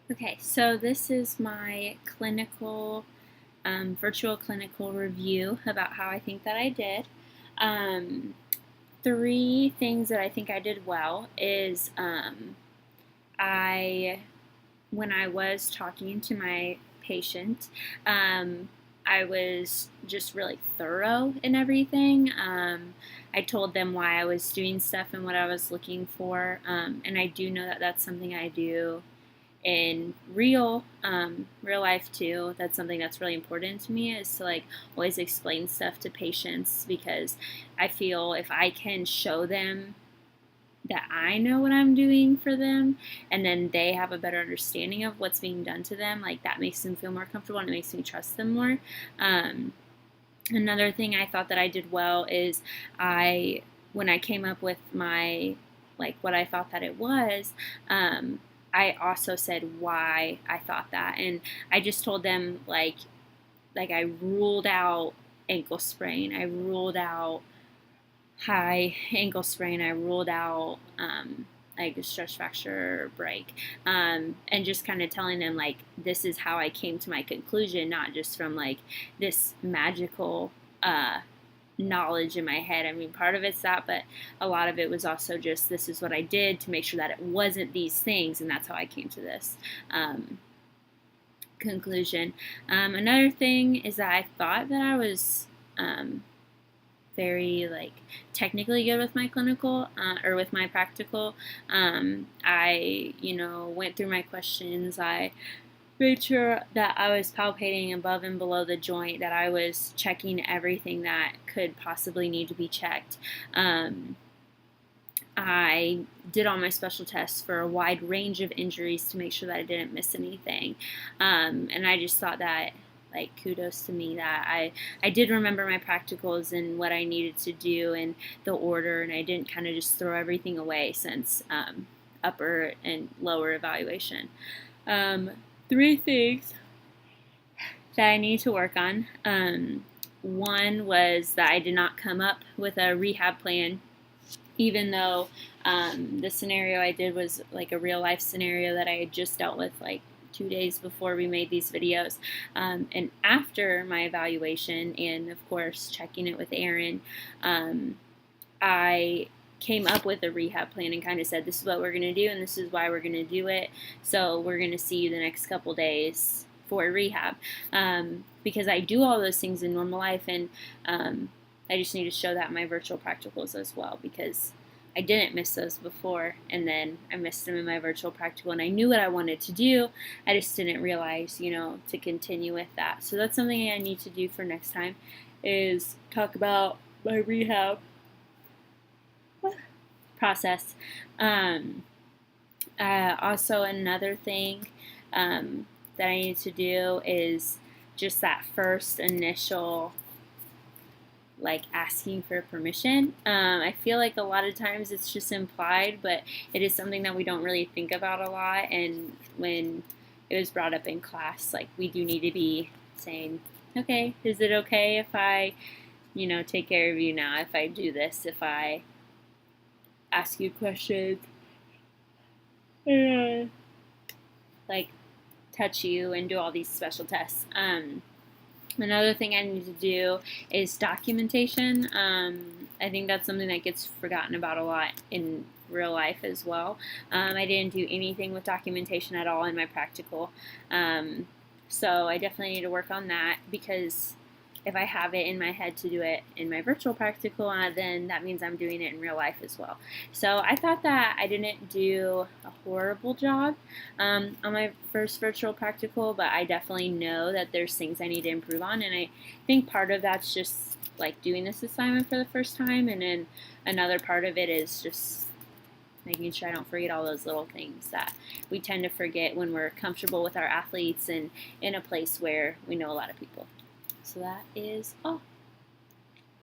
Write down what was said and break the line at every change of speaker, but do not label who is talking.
Okay, so this is my virtual clinical review about how I think that I did. Um, Three things that I think I did well is I, when I was talking to my patient, I was just really thorough in everything. I told them why I was doing stuff and what I was looking for, and I do know that that's something I do in real life too. That's something that's really important to me, is to like always explain stuff to patients, because I feel if I can show them that I know what I'm doing for them, and then they have a better understanding of what's being done to them, like that makes them feel more comfortable and it makes me trust them more. um, Another thing I thought that I did well is I when I came up with my, like, what I thought that it was, I also said why I thought that, and I just told them like I ruled out ankle sprain, I ruled out high ankle sprain, I ruled out like a stress fracture or break, and just kind of telling them like this is how I came to my conclusion, not just from like this magical knowledge in my head. I mean, part of it's that, but a lot of it was also just this is what I did to make sure that it wasn't these things, and that's how I came to this conclusion. Another thing is that I thought that I was very like technically good with my clinical or with my practical. I went through my questions. I made sure that I was palpating above and below the joint, that I was checking everything that could possibly need to be checked. I did all my special tests for a wide range of injuries to make sure that I didn't miss anything. And I just thought that, like, kudos to me that I did remember my practicals and what I needed to do and the order, and I didn't kind of just throw everything away since upper and lower evaluation. Um, Three things that I need to work on. One was that I did not come up with a rehab plan, even though the scenario I did was like a real life scenario that I had just dealt with like 2 days before we made these videos. And after my evaluation, and of course checking it with Aaron, I came up with a rehab plan and kind of said, this is what we're going to do and this is why we're going to do it. So we're going to see you the next couple days for rehab. Because I do all those things in normal life, and I just need to show that in my virtual practicals as well, because I didn't miss those before, and then I missed them in my virtual practical, and I knew what I wanted to do. I just didn't realize, to continue with that. So that's something I need to do for next time, is talk about my rehab process. Also, another thing that I need to do is just that first initial, like, asking for permission. I feel like a lot of times it's just implied, but it is something that we don't really think about a lot. And when it was brought up in class, like, we do need to be saying, okay, is it okay if I, take care of you now, if I do this, if I ask you questions, like touch you and do all these special tests. Another thing I need to do is documentation. I think that's something that gets forgotten about a lot in real life as well. I didn't do anything with documentation at all in my practical. So I definitely need to work on that, because if I have it in my head to do it in my virtual practical, then that means I'm doing it in real life as well. So I thought that I didn't do a horrible job on my first virtual practical, but I definitely know that there's things I need to improve on, and I think part of that's just like doing this assignment for the first time, and then another part of it is just making sure I don't forget all those little things that we tend to forget when we're comfortable with our athletes and in a place where we know a lot of people. So that is all.